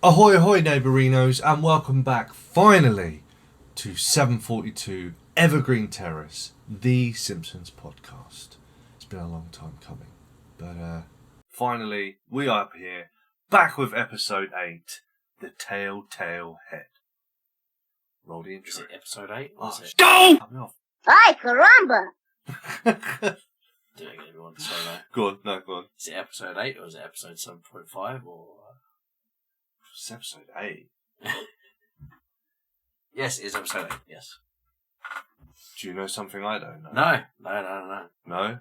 Ahoy, ahoy, neighbourinos, and welcome back, finally, to 742 Evergreen Terrace, the Simpsons podcast. It's been a long time coming, but finally, we are up here, back with episode 8, The Telltale Head. Roll the intro. Is it episode 8? Oh, go! I'm off. Ay, caramba! Doing everyone solo. Go on. Is it episode 8 or is it episode 7.5 or... It's episode 8. Yes, it is episode 8, yes. Do you know something I don't know? No. No?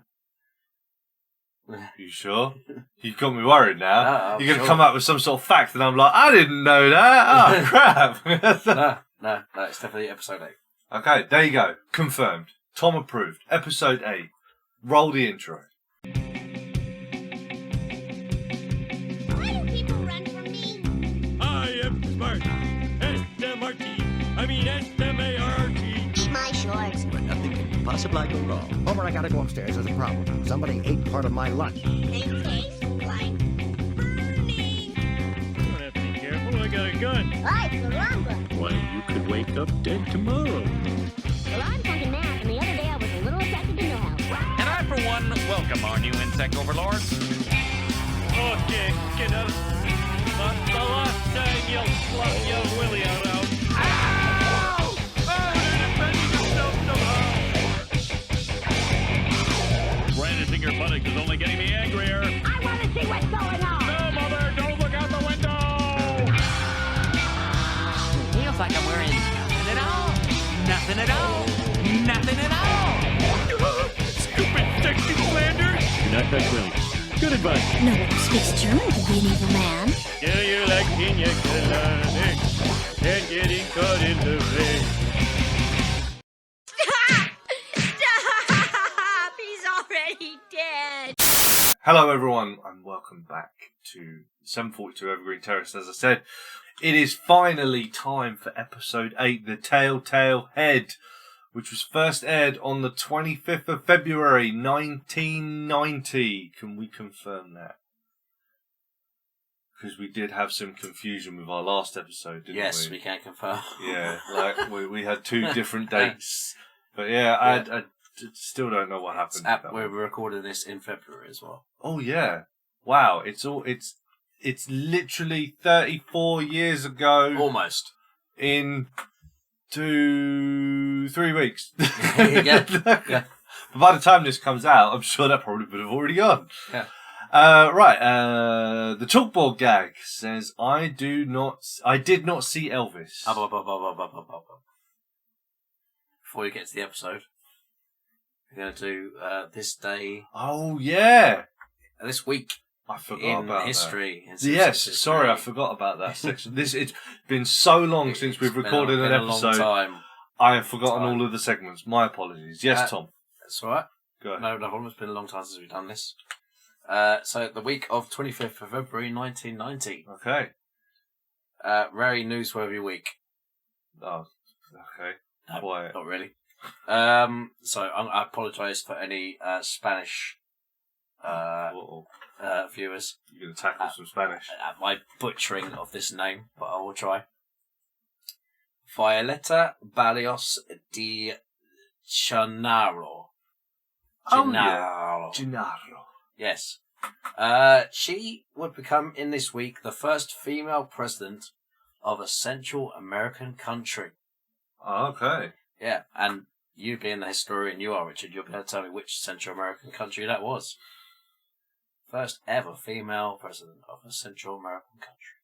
You sure? You've got me worried now. No, You're going to come up with some sort of fact and I'm like, I didn't know that. Oh, crap. No, it's definitely episode 8. Okay, there you go. Confirmed. Tom approved. Episode 8. Roll the intro. Why do people run from me? I am smart. S-M-R-T. I mean S-M-A-R-T. Eat my shorts. But nothing can possibly go wrong. Homer, I gotta go upstairs. There's a problem. Somebody ate part of my lunch. They taste like burning. You don't have to be careful. I got a gun. Ay, caramba! Why, you could wake up dead tomorrow. Well, I'm talking math, and the other day I was a little affected in your house. And I, for one, welcome our new insect overlords. Okay, get up. Not the last time you'll flop your willy out. Ow! Oh, they're defending themselves somehow. Brandishing your buttocks is only getting me angrier. I want to see what's going on! No, Mother, don't look out the window! Feels like I'm wearing nothing at all. Nothing at all. Nothing at all. Stupid sexy slander! You're not that brilliant. Good advice. No one who speaks German can be an evil man. Yeah, you're like pina colada and getting caught in the rain. Stop! He's already dead! Hello, everyone, and welcome back to 742 Evergreen Terrace. As I said, it is finally time for episode 8, The Telltale Head, which was first aired on the 25th of February, 1990. Can we confirm that? Because we did have some confusion with our last episode, didn't we? Yes, we can confirm. Yeah, like we had two different dates. But yeah, I still don't know what happened. with that We're one. recording this in February as well. Oh yeah. Wow, it's literally 34 years ago Almost. in 3 weeks. Yeah. But by the time this comes out, I'm sure that probably would have already gone. Yeah. The chalkboard gag says, I did not see Elvis. Before you get to the episode, we're going to do this day, Oh yeah. this week I forgot in about history. in that. Simpsons Yes, history. sorry, I forgot about that section. It's been so long since we've recorded an Been a long episode. time. I have forgotten all of the segments. My apologies. Yes, Tom. That's all right. Go ahead. No problem. It's been a long time since we've done this. So the week of 25th of February 1990. Okay. Very newsworthy week. Oh, okay. No, Quiet. not really. So I apologise for any Spanish Uh-oh. viewers You're going to tackle some Spanish. at my butchering of this name, but I will try. Violeta Barrios de Chanaro. Oh, yeah. Gennaro. Yes. She would become, in this week, the first female president of a Central American country. Oh, okay. Yeah, and you being the historian you are, Richard, you'll be able to tell me which Central American country that was. First ever female president of a Central American country.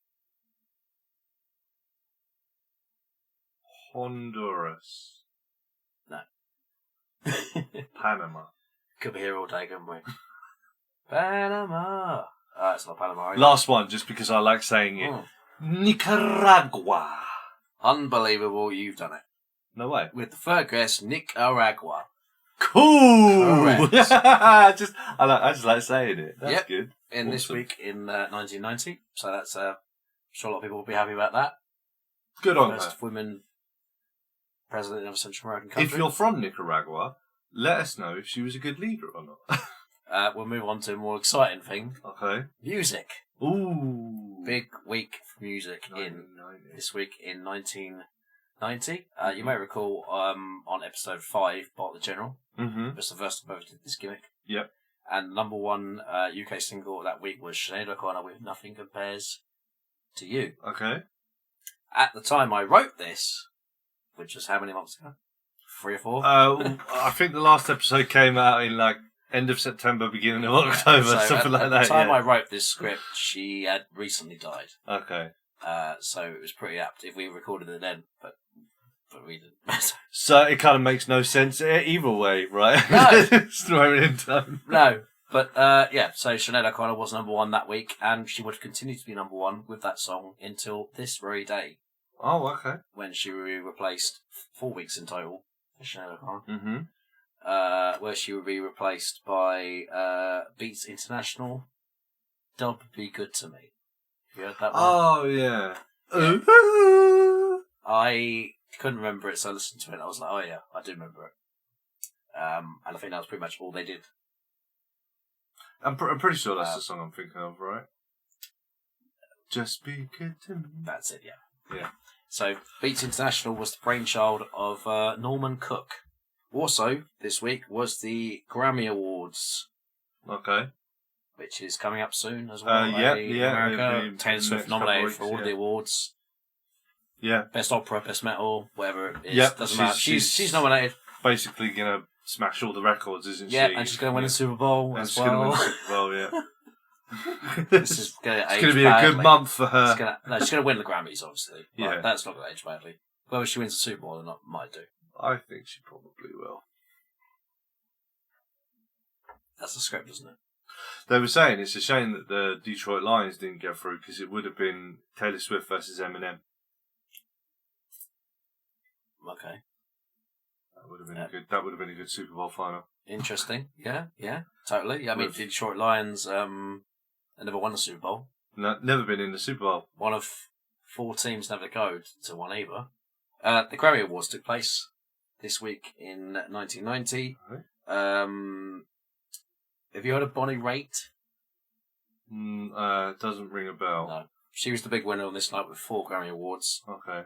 Honduras. No. Panama. Could be here all day, couldn't we? Panama. It's not Panama. Either. Last one, just because I like saying it. Oh. Nicaragua. Unbelievable, you've done it. No way. With the third guess, Nicaragua. Cool. Correct. I just like saying it. That's Yep. good. In this Awesome. week in 1990. So that's, I'm sure a lot of people will be happy about that. Good on her. First women president of a Central American country. If you're from Nicaragua, let us know if she was a good leader or not. We'll move on to a more exciting thing. Okay. Music. Ooh. Big week for music this week in 1990. You may recall on episode 5, Bart the General. Mm-hmm. It was the first time I ever did this gimmick. Yep. And number one UK single that week was Sinead O'Connor with Nothing Compares to You. Okay. At the time I wrote this, which was how many months ago? 3 or 4? I think the last episode came out in like end of September, beginning of October, So something like that. At the time I wrote this script, she had recently died. Okay. So it was pretty apt if we recorded it then, but we didn't. So it kind of makes no sense either way, right? No. It's the moment in time. No, but so Sinead O'Connor was number one that week, and she would continue to be number one with that song until this very day. Oh, okay. When she would be replaced 4 weeks in total for Sinead O'Connor. Mm-hmm. Where she would be replaced by Beats International, Dub Be Good to Me. Have you heard that one? Oh, yeah. I couldn't remember it, so I listened to it and I was like, oh yeah, I do remember it. And I think that was pretty much all they did. I'm pretty sure that's the song I'm thinking of, right? Just be good to me. That's it, yeah. Yeah. So, Beats International was the brainchild of Norman Cook. Also, this week was the Grammy Awards, Okay. which is coming up soon as well. Yeah. America. Taylor Next Swift couple nominated weeks, for all of the awards. Yeah. Best opera, best metal, whatever it is. Yep, Doesn't matter. She's nominated. Basically going to smash all the records, isn't she? Yeah, and she's going to win the Super Bowl And as she's going to win well. the Super Bowl, yeah. This is going to It's going to be a good month for her. She's going to win the Grammys, obviously. Yeah. Like, that's not going to age badly. Whether she wins the Super Bowl or not, might do. I think she probably will. That's the script, isn't it? They were saying it's a shame that the Detroit Lions didn't get through because it would have been Taylor Swift versus Eminem. Okay. That would have been a good. That would have been a good Super Bowl final. Interesting. Yeah, totally. I mean, the Detroit Lions, they never won the Super Bowl. No, never been in the Super Bowl. One of 4 teams never go to one either. The Grammy Awards took place this week in 1990. Okay. Have you heard of Bonnie Raitt? Doesn't ring a bell. No. She was the big winner on this night with 4 Grammy Awards. Okay.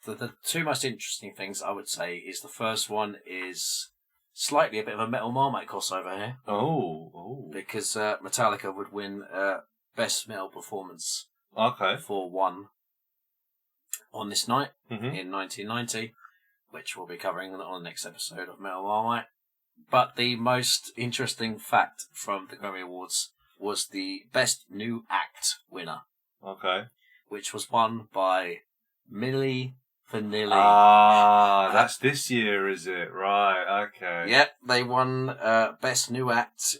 The 2 most interesting things I would say is the first one is slightly a bit of a Metal Marmite crossover here. Oh. Because Metallica would win Best Metal Performance Okay. for 1 on this night Mm-hmm. in 1990, which we'll be covering on the next episode of Metal Marmite. But the most interesting fact from the Grammy Awards was the Best New Act winner, Okay. which was won by Milli Vanilli. Ah, that's this year, is it? Right. Okay. Yep, they won Best New Act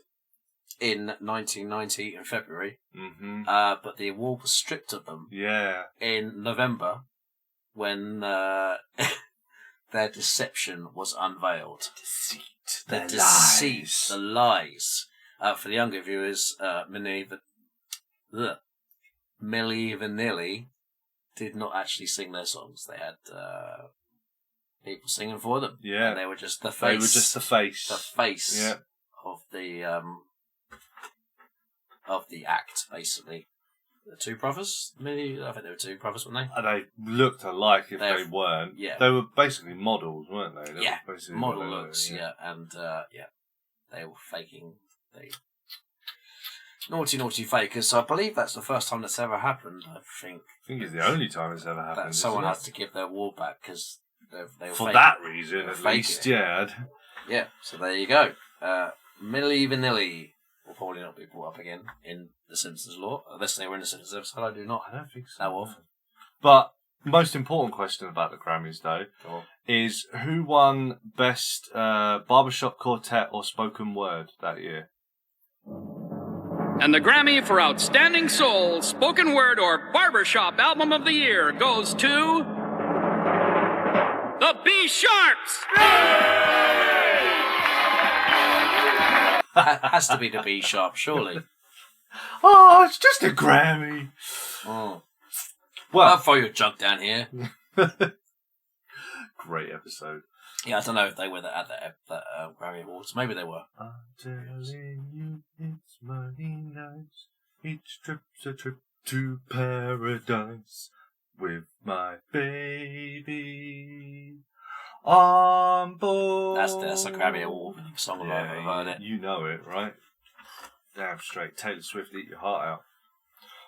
in 1990 in February, Mm-hmm. but the award was stripped of them Yeah. in November when their deception was unveiled. Deceit. The lies. For the younger viewers, Milli Vanilli did not actually sing their songs. They had people singing for them. Yeah. And they were just the face. They were just the face. The face Yeah. of the act, basically. The 2 brothers? Maybe, I think they were 2 brothers, weren't they? And they looked alike if they weren't. Yeah. They were basically models, weren't they? They Yeah, were basically model models, looks, yeah. And, they were faking. Naughty fakers. So I believe that's the first time that's ever happened, I think. I think it's the only time it's ever happened. That someone isn't it? has to give their award back because they were For faking. that reason, They were at faking least, it. yeah. Yeah, so there you go. Milli Vanilli will probably not be brought up again in The Simpsons lore, unless they were in The Simpsons episode. I do not I don't think so. know of. But most important question about the Grammys, though, Go on. is who won Best Barbershop Quartet or Spoken Word that year? And the Grammy for Outstanding Soul, Spoken Word, or Barbershop Album of the Year goes to the B Sharps! Has to be the B sharp, surely. Oh, it's just a Grammy. Oh. Well, I'll throw your jug down here. great episode. Yeah, I don't know if they were at that Grammy Awards. Maybe they were. I'm telling you, it's money nights. Each trip's a trip to paradise with my baby on board. That's a Grammy Award song if I've ever heard it. You know it, right? Damn straight. Taylor Swift, eat your heart out.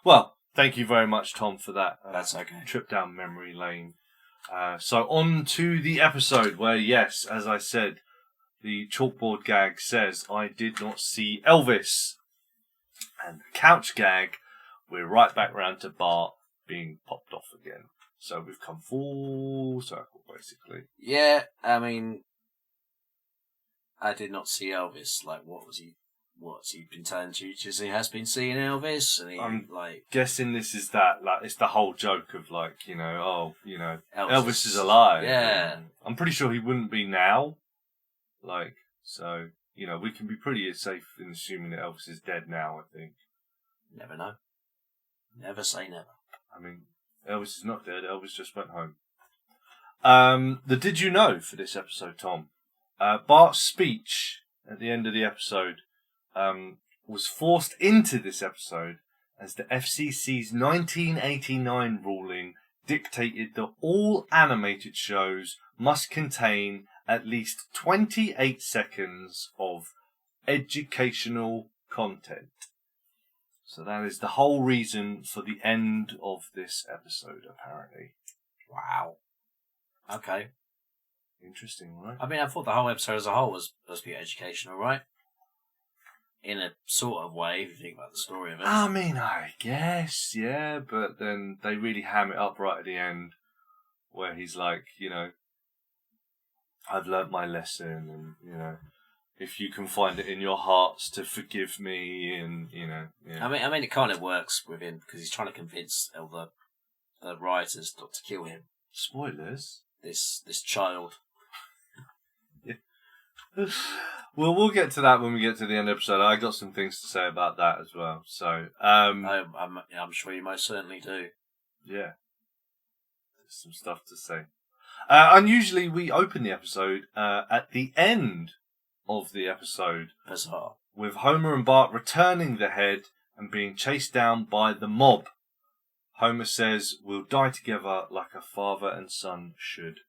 Well, thank you very much, Tom, for that. That's okay. Trip down memory lane. So on to the episode where, yes, as I said, the chalkboard gag says, I did not see Elvis. And the couch gag, we're right back round to Bart being popped off again. So we've come full circle, basically. Yeah, I mean, I did not see Elvis. Like, what's he been telling teachers he has been seeing Elvis? And I'm like guessing this is that, like, it's the whole joke of, like, you know, oh, you know, Elvis is alive. Yeah. And I'm pretty sure he wouldn't be now. Like, so, you know, we can be pretty safe in assuming that Elvis is dead now, I think. Never know. Never say never. I mean, Elvis is not dead. Elvis just went home. The Did You Know for this episode, Tom? Bart's speech at the end of the episode was forced into this episode as the FCC's 1989 ruling dictated that all animated shows must contain at least 28 seconds of educational content. So that is the whole reason for the end of this episode, apparently. Wow. Okay. Interesting, right? I mean, I thought the whole episode as a whole was supposed to be educational, right? In a sort of way, if you think about the story of it. I mean, I guess, yeah, but then they really ham it up right at the end, where he's like, you know, I've learnt my lesson, and, you know, if you can find it in your hearts to forgive me, and, you know, yeah. I mean, it kind of works with him, because he's trying to convince all the rioters not to kill him. Spoilers? This child. Well, we'll get to that when we get to the end of the episode. I got some things to say about that as well. So, I'm sure you most certainly do. Yeah, there's some stuff to say. Unusually, we open the episode at the end of the episode. Bizarre. With Homer and Bart returning the head and being chased down by the mob. Homer says, "We'll die together like a father and son should."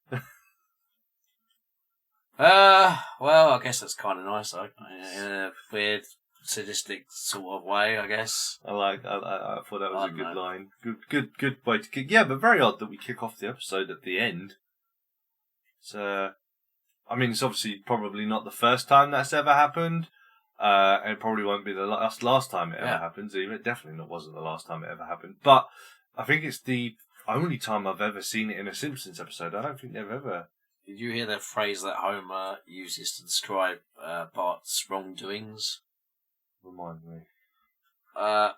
Well, I guess that's kind of nice, though. In a weird, sadistic sort of way, I guess. I thought that was a good line. Good way to kick. Yeah, but very odd that we kick off the episode at the end. So, I mean, it's obviously probably not the first time that's ever happened. It probably won't be the last time it ever happens either. It definitely wasn't the last time it ever happened. But I think it's the only time I've ever seen it in a Simpsons episode. I don't think they've ever... Did you hear the phrase that Homer uses to describe Bart's wrongdoings? Remind me.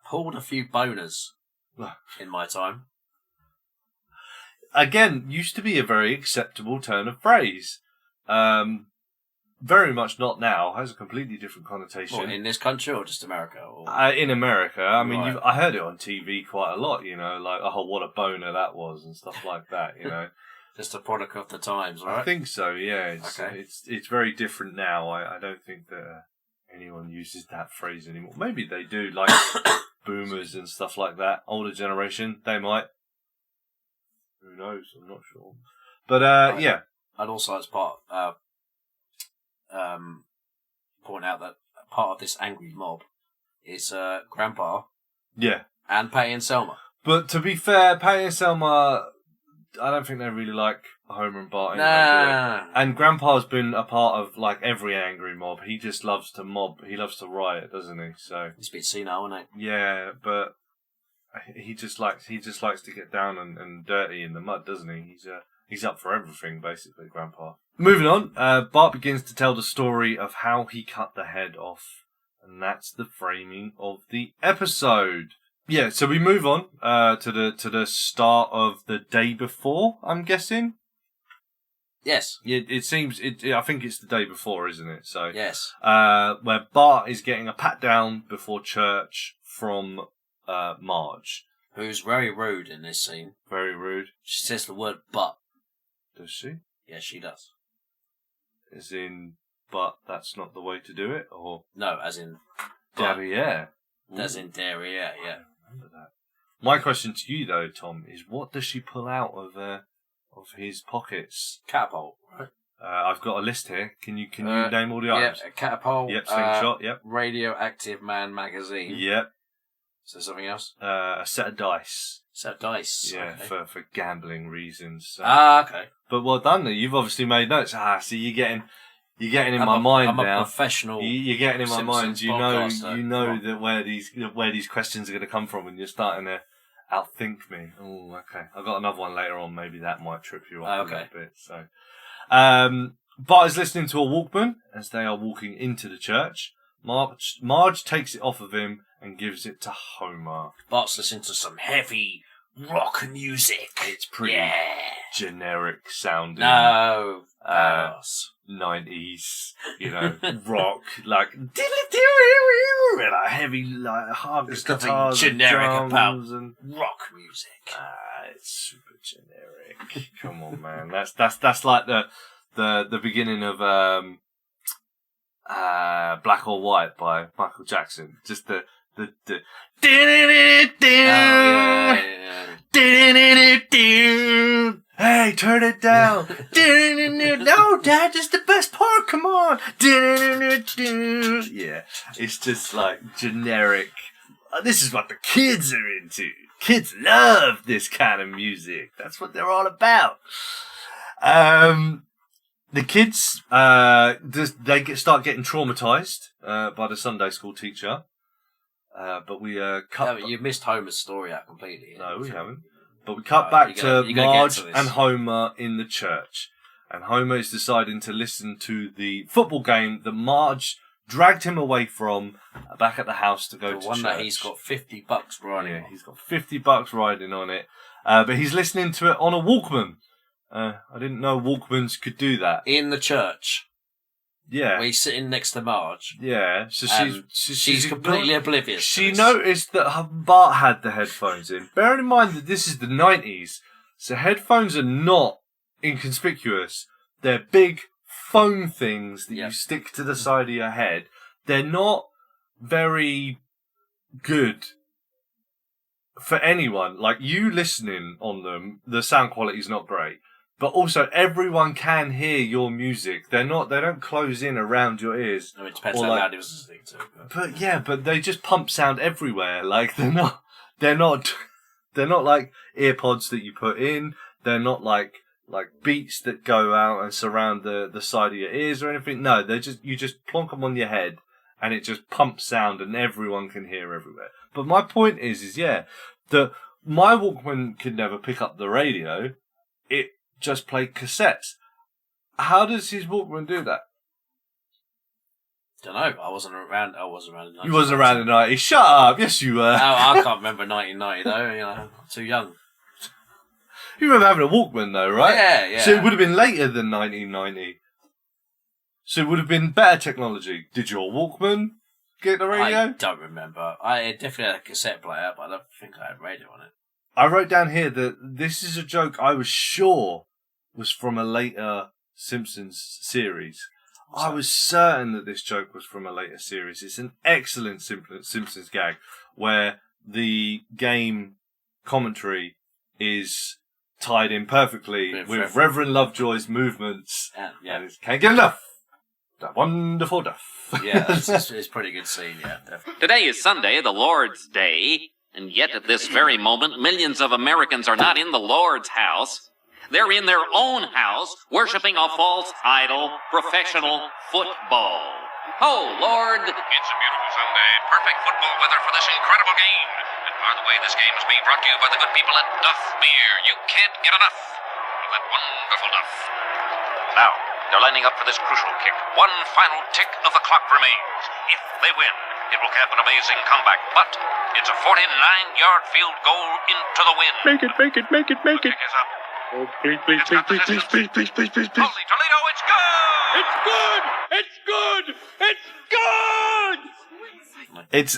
Pulled a few boners in my time. Again, used to be a very acceptable turn of phrase. Very much not now. Has a completely different connotation. What, in this country or just America? Or... In America. I mean, Right. I heard it on TV quite a lot, you know, like, oh, what a boner that was and stuff like that, you know. Just a product of the times, right? I think so, yeah. Okay. It's very different now. I don't think that anyone uses that phrase anymore. Maybe they do, like boomers and stuff like that. Older generation, they might. Who knows? I'm not sure. But, yeah. I'd also, as part, point out that part of this angry mob is Grandpa. Yeah. And Patty and Selma. But to be fair, Patty and Selma, I don't think they really like Homer and Bart anyway, Nah. do they? And Grandpa's been a part of, like, every angry mob. He just loves to mob. He loves to riot, doesn't he? So He's a bit senile, isn't yeah, but he just likes to get down and dirty in the mud, doesn't he? He's up for everything, basically, Grandpa. Moving on, Bart begins to tell the story of how he cut the head off, and that's the framing of the episode. Yeah, so we move on to the start of the day before, I'm guessing. Yes. It seems. I think it's the day before, isn't it? So Yes. where Bart is getting a pat down before church from Marge. Who's very rude in this scene. Very rude. She says the word "but." Does she? Yes, she does. As in, but that's not the way to do it, or No, as in derriere. As in derriere, yeah. Remember that. My question to you, though, Tom, is what does she pull out of his pockets? Catapult, right? I've got a list here. Can you name all the items? Yeah, catapult. Yep, slingshot. Yep. Radioactive Man magazine. Yep. Is there something else? A set of dice. Set of dice. Yeah, okay. for gambling reasons. Okay. But well done. You've obviously made notes. So you're getting in my mind I'm now. a professional. You're getting in my mind. Simpsons You know podcaster. that where these questions are going to come from, and you're starting to outthink me. Oh, okay. I've got another one later on. Maybe that might trip you up a little bit. So, Bart is listening to a Walkman as they are walking into the church. Marge takes it off of him and gives it to Homer. Bart's listening to some heavy rock music. It's pretty generic sounding. No. 90s, rock, like and a heavy, like harvest There's nothing guitars, generic and about drums and rock music. it's super generic. Come on, man. That's like the beginning of Black or White by Michael Jackson. Just the hey, turn it down. No, Dad, this is the best part. Come on. Yeah, it's just like generic. This is what the kids are into. Kids love this kind of music. That's what they're all about. The kids, start getting traumatized by the Sunday school teacher. But we cut. You missed Homer's story out completely. No, we haven't. But we cut back to Marge and Homer in the church. And Homer is deciding to listen to the football game that Marge dragged him away from back at the house to go to one church. that he's got $50 riding on. He's got $50 riding on it. But he's listening to it on a Walkman. I didn't know Walkmans could do that. In the church. Yeah. Where he's sitting next to Marge. Yeah. So she's completely oblivious. She noticed that Bart had the headphones in. Bearing in mind that this is the 90s, so headphones are not inconspicuous. They're big foam things that you stick to the side of your head. They're not very good for anyone. Like, you listening on them, the sound quality is not great. But also, everyone can hear your music. They don't close in around your ears. I mean, it depends how loud he was listening to. But they just pump sound everywhere. Like, they're not like earpods that you put in. They're not like beats that go out and surround the side of your ears or anything. No, you just plonk them on your head and it just pumps sound and everyone can hear everywhere. But my point is that my Walkman could never pick up the radio. It just played cassettes. How does his Walkman do that? Don't know. I wasn't around in 1990. You wasn't around in the 90s. Shut up. Yes, you were. No, I can't remember 1990 though. I'm too young. You remember having a Walkman though, right? Yeah. So it would have been later than 1990. So it would have been better technology. Did your Walkman get the radio? I don't remember. I definitely had a cassette player, but I don't think I had radio on it. I wrote down here that this is a joke I was sure was from a later Simpsons series. I was certain that this joke was from a later series. It's an excellent Simpsons gag where the game commentary is tied in perfectly with Reverend Lovejoy's movements. Yeah. Can't get enough. That wonderful duff. Yeah, it's a pretty good scene, yeah, definitely. Today is Sunday, the Lord's Day, and yet at this very moment, millions of Americans are not in the Lord's house. They're in their own house, worshiping a false idol, professional football. Oh, Lord! It's a beautiful Sunday. Perfect football weather for this incredible game. And by the way, this game is being brought to you by the good people at Duff Beer. You can't get enough of that wonderful Duff. Now, they're lining up for this crucial kick. One final tick of the clock remains. If they win, it will cap an amazing comeback. But it's a 49-yard field goal into the wind. Make it. The kick is up. Oh, please. Holy Toledo, it's good! It's good!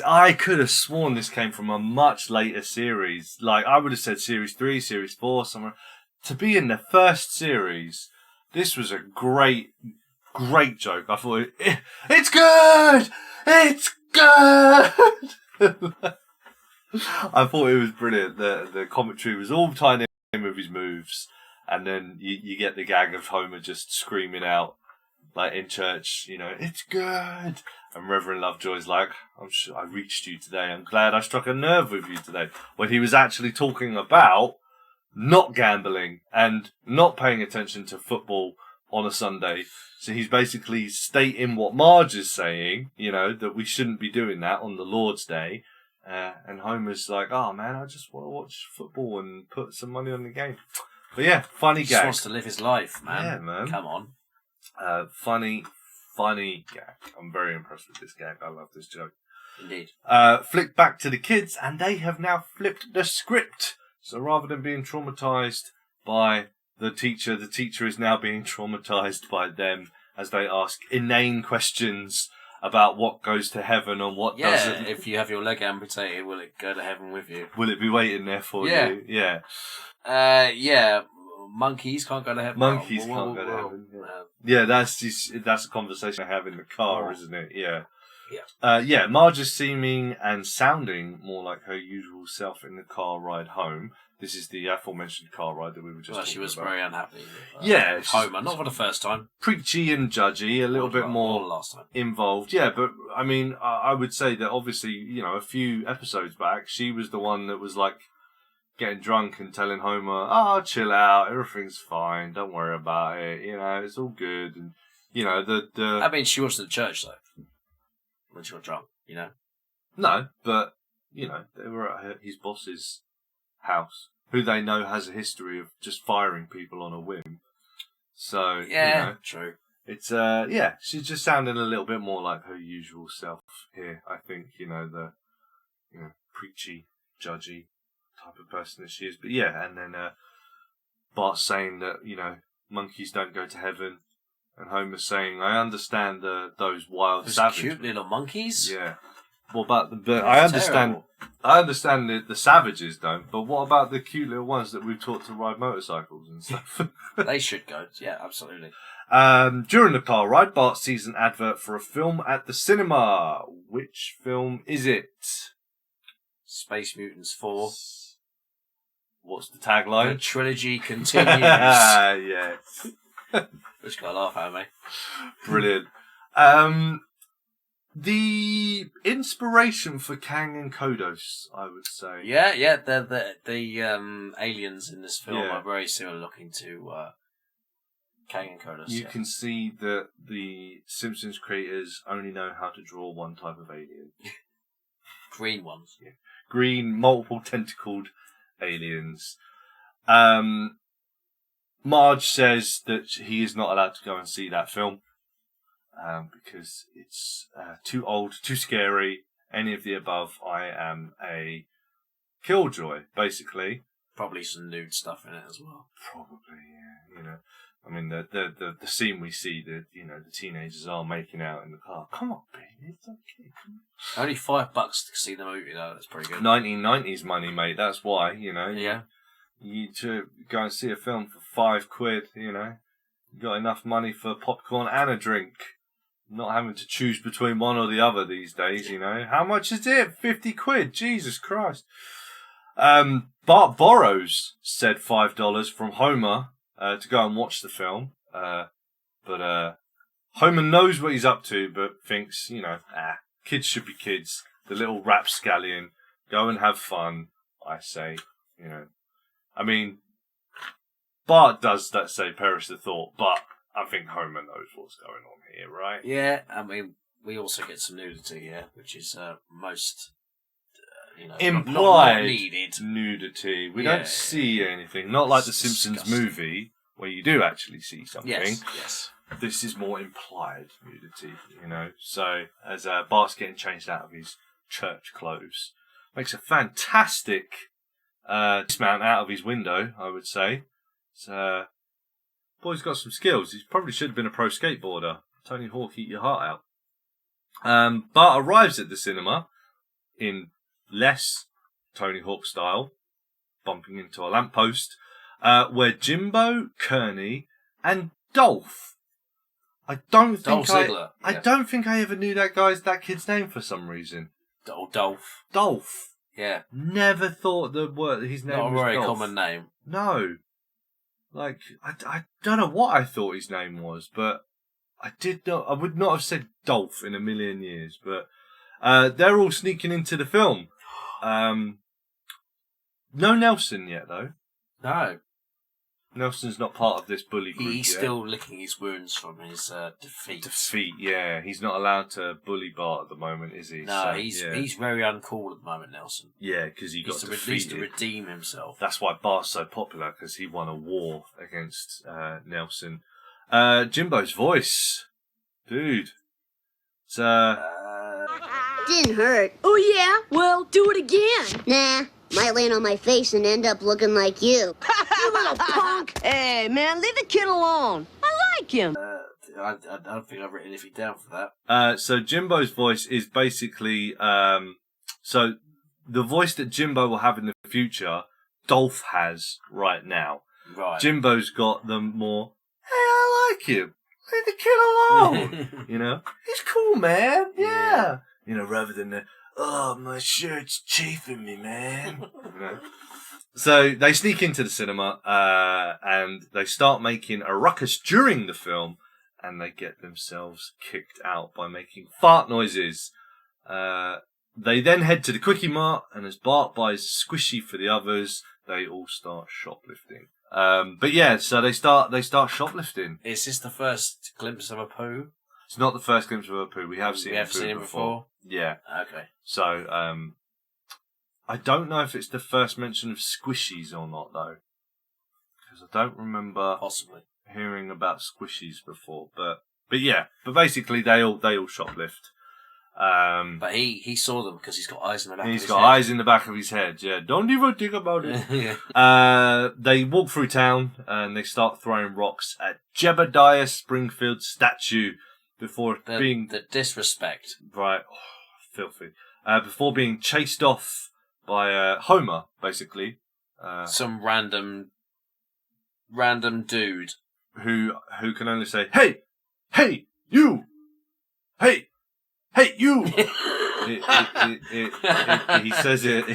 I could have sworn this came from a much later series. Like, I would have said series 3, series 4, somewhere. To be in the first series, this was a great Great joke. I thought, it's good! It's good! I thought it was brilliant. The commentary was all tying in with his moves, and then you get the gag of Homer just screaming out, like in church, it's good. And Reverend Lovejoy's like, I'm sure I reached you today. I'm glad I struck a nerve with you today. When he was actually talking about not gambling and not paying attention to football on a Sunday. So he's basically stating what Marge is saying, that we shouldn't be doing that on the Lord's Day. And Homer's like, oh man, I just want to watch football and put some money on the game. But yeah, funny he gag. just wants to live his life, man. Yeah, man. Come on. Funny gag. I'm very impressed with this gag. I love this joke. Indeed. Flick back to the kids, and they have now flipped the script. So rather than being traumatized by the teacher is now being traumatized by them as they ask inane questions about what goes to heaven and what doesn't. If you have your leg amputated, will it go to heaven with you? Will it be waiting there for Yeah. you? Yeah. Monkeys can't go to heaven. Monkeys can't go to heaven. Yeah, that's a conversation I have in the car, isn't it? Yeah. Yeah. Marge is seeming and sounding more like her usual self in the car ride home. This is the aforementioned car ride that we were just talking about. She was very unhappy. Yeah. Homer, not for the first time. Preachy and judgy, a little bit more last time. involved. Yeah, but I mean, I would say that obviously, a few episodes back, she was the one that was like getting drunk and telling Homer, "Oh, chill out, everything's fine, don't worry about it, it's all good." And I mean, she wasn't at church though when she got drunk. No, but they were at his boss's house, who they know has a history of just firing people on a whim. So true. It's she's just sounding a little bit more like her usual self here. I think the preachy, judgy type of person that she is. But yeah, and then Bart's saying that monkeys don't go to heaven, and Homer's saying, "I understand those wild savages, cute little monkeys." Yeah. Well, but I understand. Terrible. I understand that the savages don't. But what about the cute little ones that we've taught to ride motorcycles and stuff? They should go. Yeah, absolutely. During the car ride, Bart sees an advert for a film at the cinema. Which film is it? Space Mutants 4. What's the tagline? The trilogy continues. Yes. Just got to laugh at me. Brilliant. The inspiration for Kang and Kodos, I would say. Yeah. The aliens in this film are very similar looking to Kang and Kodos. You can see that the Simpsons creators only know how to draw one type of alien. Green ones. Yeah. Green, multiple tentacled aliens. Marge says that he is not allowed to go and see that film. Because it's too old, too scary, any of the above. I am a killjoy, basically. Probably some nude stuff in it as well. Probably, yeah. I mean, the scene we see, the teenagers are making out in the car. Come on, baby, it's okay. Come on. Only $5 to see the movie, though. That's pretty good. 1990s money, mate. That's why, Yeah. You to go and see a film for £5, You got enough money for popcorn and a drink. Not having to choose between one or the other these days, How much is it? £50? Jesus Christ. Bart borrows said $5 from Homer to go and watch the film. But Homer knows what he's up to, but thinks, kids should be kids. The little rapscallion. Go and have fun, I say, I mean, Bart does that say perish the thought, but I think Homer knows what's going on here, right? Yeah, I mean, we also get some nudity here, which is most, implied not needed nudity. We don't see anything. Not like the Simpsons disgusting. movie, where you do actually see something. Yes. This is more implied nudity, So, as Bart's getting changed out of his church clothes, makes a fantastic dismount out of his window, I would say. So, boy's got some skills. He probably should have been a pro skateboarder. Tony Hawk, eat your heart out. Bart arrives at the cinema in less Tony Hawk style, bumping into a lamppost, where Jimbo, Kearney, and Dolph I don't Dolph think Ziggler. I don't think I ever knew that kid's name for some reason. Dolph. Dolph. Yeah. Never thought his name Not a was very Dolph. common name. No. Like, I don't know what I thought his name was, but I would not have said Dolph in a million years, but they're all sneaking into the film. No Nelson yet, though. No. Nelson's not part of this bully group He's yet. still licking his wounds from his defeat. Defeat, yeah. He's not allowed to bully Bart at the moment, is he? No, So, he's very uncool at the moment, Nelson. Yeah, because he got Needs defeated. to redeem himself. That's why Bart's so popular, because he won a war against Nelson. Jimbo's voice. Dude. It's, Didn't hurt. Oh, yeah? Well, do it again. Nah, might land on my face and end up looking like you. You little punk. Hey, man, leave the kid alone. I like him. I don't think I've written anything down for that. so Jimbo's voice is basically... so the voice that Jimbo will have in the future, Dolph has right now. Right. Jimbo's got the more, hey, I like him. Leave the kid alone. You know? He's cool, man. Yeah. You know, rather than the, oh, my shirt's chafing me, man. You know? So they sneak into the cinema and they start making a ruckus during the film, and they get themselves kicked out by making fart noises. They then head to the Quickie Mart, and as Bart buys squishy for the others, they all start shoplifting. But yeah, so they start shoplifting. Is this the first glimpse of a poo? It's not the first glimpse of a poo. We have seen him before. Yeah. Okay. So I don't know if it's the first mention of squishies or not, though, because I don't remember Possibly hearing about squishies before. But yeah, but basically they all shoplift. But he saw them because he's got eyes in the back of his head. He's got eyes in the back of his head, yeah. Don't even think about it. Yeah. They walk through town and they start throwing rocks at Jedediah Springfield's statue before being... The disrespect. Right. Oh, filthy. Before being chased off by Homer, basically. Some random dude. Who can only say, hey, you! Hey, you! He says it.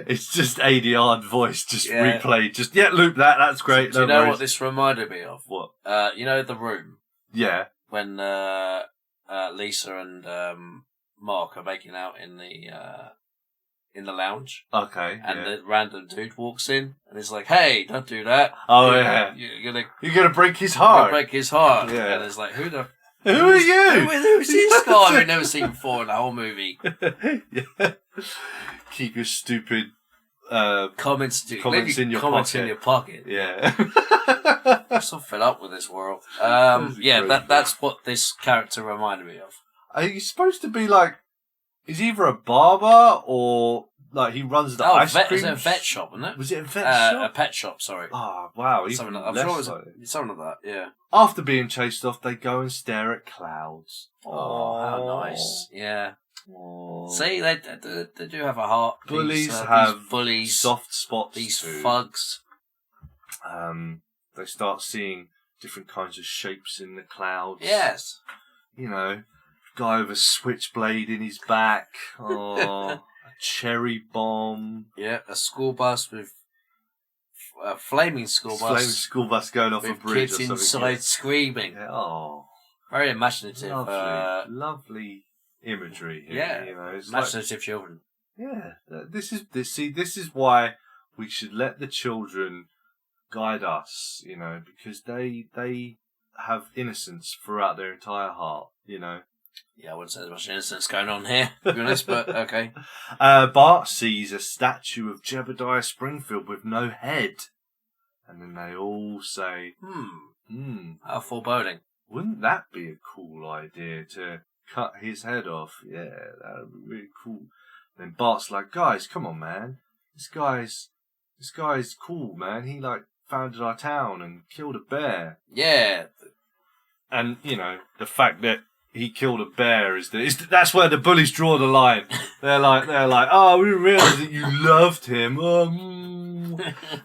It's just ADR voice, just replayed. Just, loop that, that's great. Do you know what this reminded me of? What? You know The Room? Yeah. When Lisa and Mark are making out in the lounge. Okay. And the random dude walks in and is like, hey, don't do that. Oh, yeah. You're gonna break his heart. Yeah. And it's like, who are you? Who's this guy we've never seen before in the whole movie? Yeah. Keep your stupid comments in your pocket. Yeah. I'm so fed up with this world. That's what this character reminded me of. He's supposed to be like, he's either a barber or like he runs the ice cream. Was it a vet shop, wasn't it? Was it a vet shop? A pet shop, sorry. Oh, wow. Something like that. I'm sure it was something like that, yeah. After being chased off, they go and stare at clouds. Oh, how nice. Yeah. Aww. See, they do have a heart. Bullies have bullies, soft spots. These too. thugs. They start seeing different kinds of shapes in the clouds. Yes. You know, guy with a switchblade in his back. Oh, a cherry bomb. Yeah, a school bus with a flaming school bus. Flaming school bus going off a bridge. Kids inside screaming. Yeah, oh, very imaginative. Lovely imagery here. Yeah, you know, it's imaginative children. Yeah, this is why we should let the children guide us. You know, because they have innocence throughout their entire heart. You know. Yeah, I wouldn't say there's much innocence going on here, to be honest, but okay. Bart sees a statue of Jedediah Springfield with no head. And then they all say, how foreboding. Wouldn't that be a cool idea to cut his head off? Yeah, that would be really cool. Then Bart's like, guys, come on, man. This guy's cool, man. He, founded our town and killed a bear. Yeah. And, the fact that he killed a bear that's where the bullies draw the line. They're like, oh, we didn't realise that you loved him.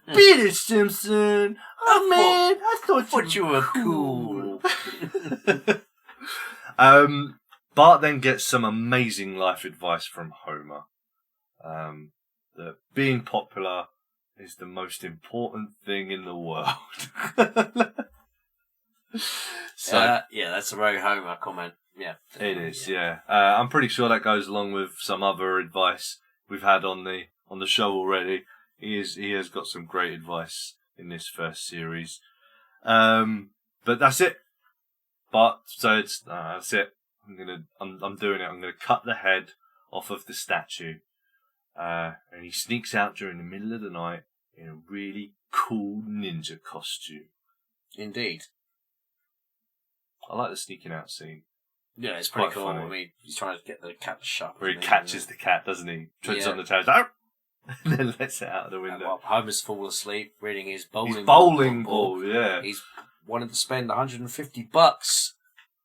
Beat it, Simpson. Oh man, I thought you were cool. Bart then gets some amazing life advice from Homer. That being popular is the most important thing in the world. So yeah, that's a very Homer comment. Yeah, it is. Yeah, I'm pretty sure that goes along with some other advice we've had on the show already. He has got some great advice in this first series. But that's it. But so that's it. I'm doing it. I'm gonna cut the head off of the statue, and he sneaks out during the middle of the night in a really cool ninja costume. Indeed. I like the sneaking out scene. Yeah, it's pretty Quite cool. funny. I mean, he's trying to get the cat to shut. Where he catches the cat, doesn't he? Treads on the toes, and then lets it out of the window. While Homer's fallen asleep, reading his bowling ball. Yeah. He's wanted to spend $150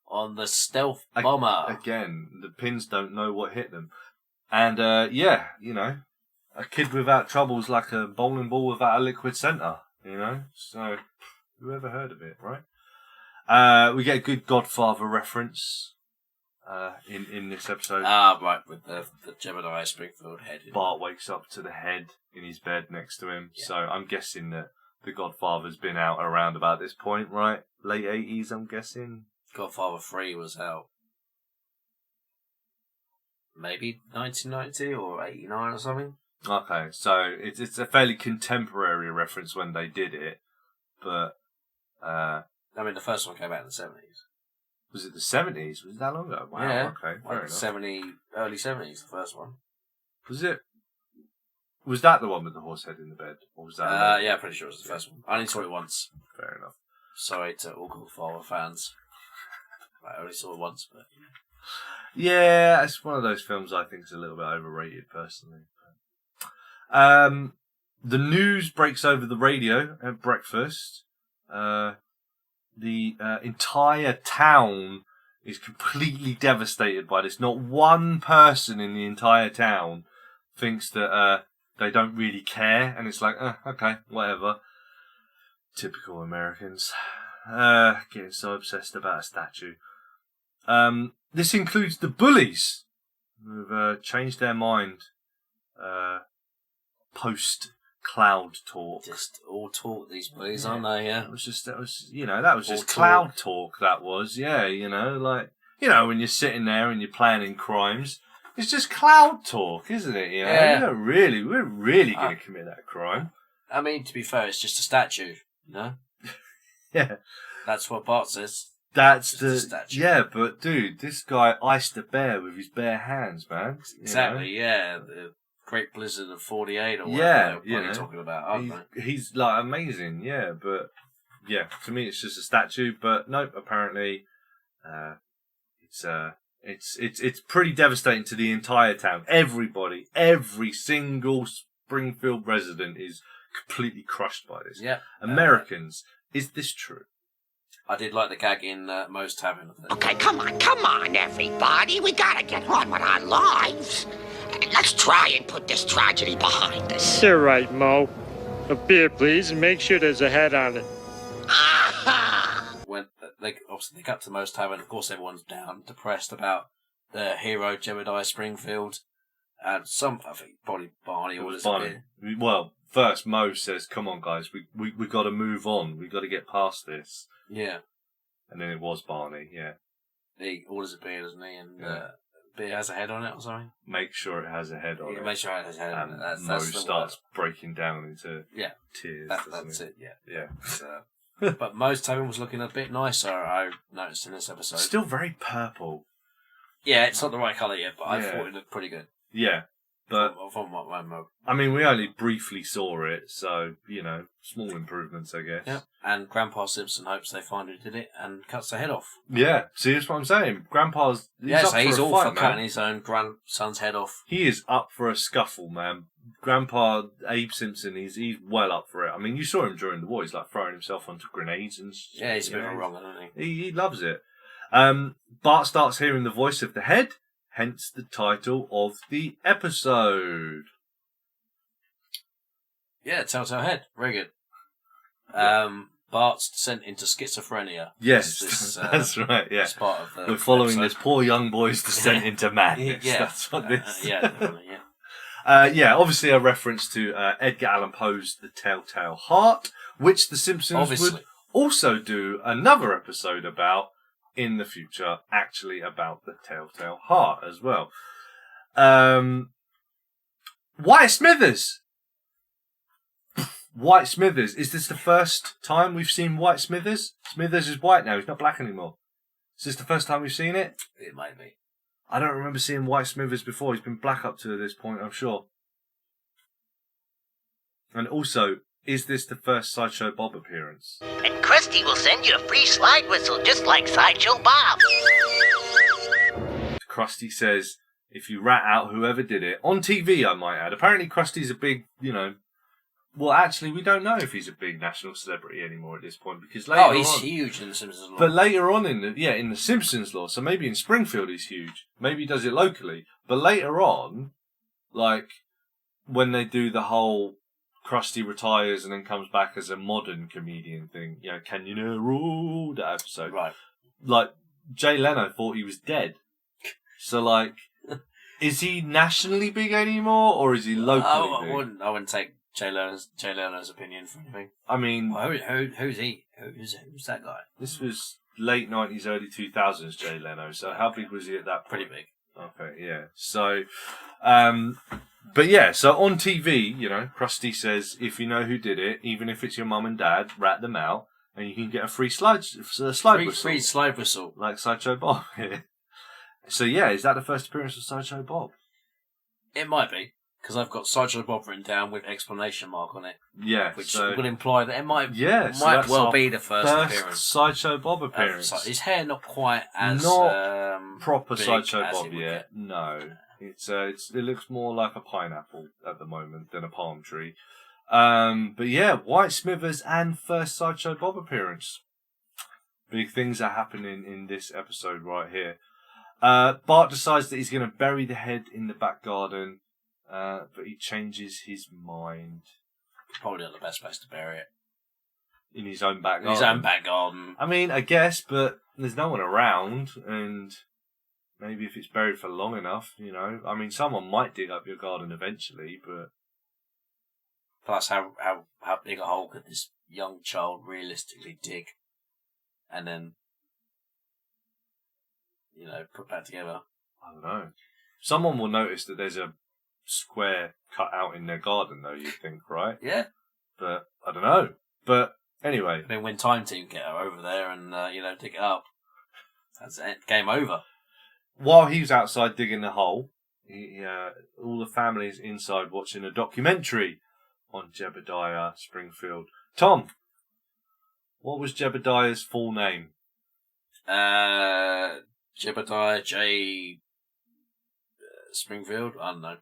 on the stealth bomber. Again, the pins don't know what hit them. And, yeah, you know, a kid without trouble's like a bowling ball without a liquid centre, you know? So, who ever heard of it, right? We get a good Godfather reference in this episode. Right, with the Jedediah Springfield head. Bart wakes up to the head in his bed next to him. Yeah. So I'm guessing that the Godfather's been out around about this point, right? Late 80s, I'm guessing. Godfather 3 was out maybe 1990 or 89 or something. Okay, so it's a fairly contemporary reference when they did it, but... I mean, the first one came out in the 70s. Was it the 70s? Was it that long ago? Wow, yeah, okay, fair enough. Early 70s, the first one. Was it? Was that the one with the horse head in the bed? Or was that yeah, pretty sure it was the first one. I only saw it once. Fair enough. Sorry to all Godfather fans. I only saw it once, but... Yeah, it's one of those films I think is a little bit overrated, personally. The news breaks over the radio at breakfast. The entire town is completely devastated by this. Not one person in the entire town thinks that they don't really care, and it's like, okay, whatever. Typical Americans. Getting so obsessed about a statue. This includes the bullies, who've changed their mind post-Cloud talk. Just all talk, these bullies, aren't they? Yeah. That was just Cloud talk. That was, yeah, you know, like, you know, when you're sitting there and you're planning crimes, it's just Cloud talk, isn't it? You know, yeah. We're really going to commit that crime. I mean, to be fair, it's just a statue, you know? Yeah. That's what Bart says. That's just a statue. Yeah, but dude, this guy iced a bear with his bare hands, man. Exactly, you know? Yeah. The Great Blizzard of 48 or whatever yeah, you're talking about, aren't they? He's like amazing, yeah, but yeah, to me it's just a statue, but nope, apparently it's pretty devastating to the entire town. Everybody, every single Springfield resident is completely crushed by this. Yeah. Americans, is this true? I did like the gag in Moe's Tavern. Okay, come on, everybody. We gotta get on with our lives. Let's try and put this tragedy behind us. You're right, Mo. A beer, please, and make sure there's a head on it. When they got to Moe's Tavern, of course everyone's down, depressed about the hero Jedediah Springfield, and I think probably Barney orders a beer. Well, first Mo says, "Come on, guys, we got to move on. We got to get past this." Yeah. And then it was Barney. Yeah. He orders a beer, doesn't he? And beer has a head on it or something. Make sure it has a head on it. Make sure it has a head on it. That's Mo starts breaking down into tears. That's it. Yeah. But Moe's Tavern was looking a bit nicer, I noticed in this episode. Still very purple. Yeah, it's not the right colour yet, but I thought it looked pretty good. Yeah, but from what I mean, we only briefly saw it, so you know, small improvements, I guess. Yeah, and Grandpa Simpson hopes they find who did it and cuts the head off. Yeah, see, that's what I'm saying. Grandpa's he's all for cutting his own grandson's head off. He is up for a scuffle, man. Grandpa Abe Simpson, he's well up for it. I mean, you saw him during the war. He's like throwing himself onto grenades and yeah, he's a bit of a wrong, isn't he? He loves it. Bart starts hearing the voice of the head, hence the title of the episode. Yeah, Telltale Head. Very good. Bart's descent into schizophrenia. Yes, This, that's right. Yeah, as part of the we're following episode. this poor young boy's descent into madness. Yeah, That's what this. yeah, definitely, yeah. Yeah, obviously a reference to Edgar Allan Poe's The Telltale Heart, which The Simpsons would also do another episode about in the future, actually about The Telltale Heart as well. White Smithers! White Smithers. Is this the first time we've seen White Smithers? Smithers is white now, he's not black anymore. Is this the first time we've seen it? It might be. I don't remember seeing White Smithers before. He's been black up to this point, I'm sure. And also, is this the first Sideshow Bob appearance? And Krusty will send you a free slide whistle just like Sideshow Bob. Krusty says, if you rat out whoever did it, on TV I might add. Apparently Krusty's a big, well, actually, we don't know if he's a big national celebrity anymore at this point because later he's on, huge in the Simpsons lore. But later on in the Simpsons lore, so maybe in Springfield he's huge. Maybe he does it locally. But later on, like when they do the whole Krusty retires and then comes back as a modern comedian thing, can you know rule that episode? Right. Like Jay Leno thought he was dead. So like, is he nationally big anymore or is he locally big? I wouldn't take Jay Leno's opinion for anything. I mean... Well, who's he? Who's that guy? This was late 90s, early 2000s Jay Leno, so how big was he at that point? Pretty big. Okay, yeah. So, but yeah, so on TV, Krusty says, if you know who did it, even if it's your mum and dad, rat them out, and you can get a free slide whistle. Free slide whistle. Like Sideshow Bob. So yeah, is that the first appearance of Sideshow Bob? It might be. Because I've got Sideshow Bob written down with exclamation mark on it. Yeah. Which would imply that it might be the first appearance. Sideshow Bob appearance. His hair not quite as proper big Sideshow as Bob yet. No. It looks more like a pineapple at the moment than a palm tree. But yeah, White Smithers and first Sideshow Bob appearance. Big things are happening in this episode right here. Bart decides that he's going to bury the head in the back garden. But he changes his mind. Probably not the best place to bury it. In his own back garden. His own back garden. I mean, I guess, but there's no one around, and maybe if it's buried for long enough, I mean, someone might dig up your garden eventually, but... Plus, how big a hole could this young child realistically dig? And then, put back together? I don't know. Someone will notice that there's a square cut out in their garden, though, you think, right? Yeah. But I don't know. But anyway. I mean, when Time Team get over there and, dig it up, that's it. Game over. While he was outside digging the hole, all the family's inside watching a documentary on Jedediah Springfield. Tom, what was Jedediah's full name? Jedediah J. Springfield? I don't know.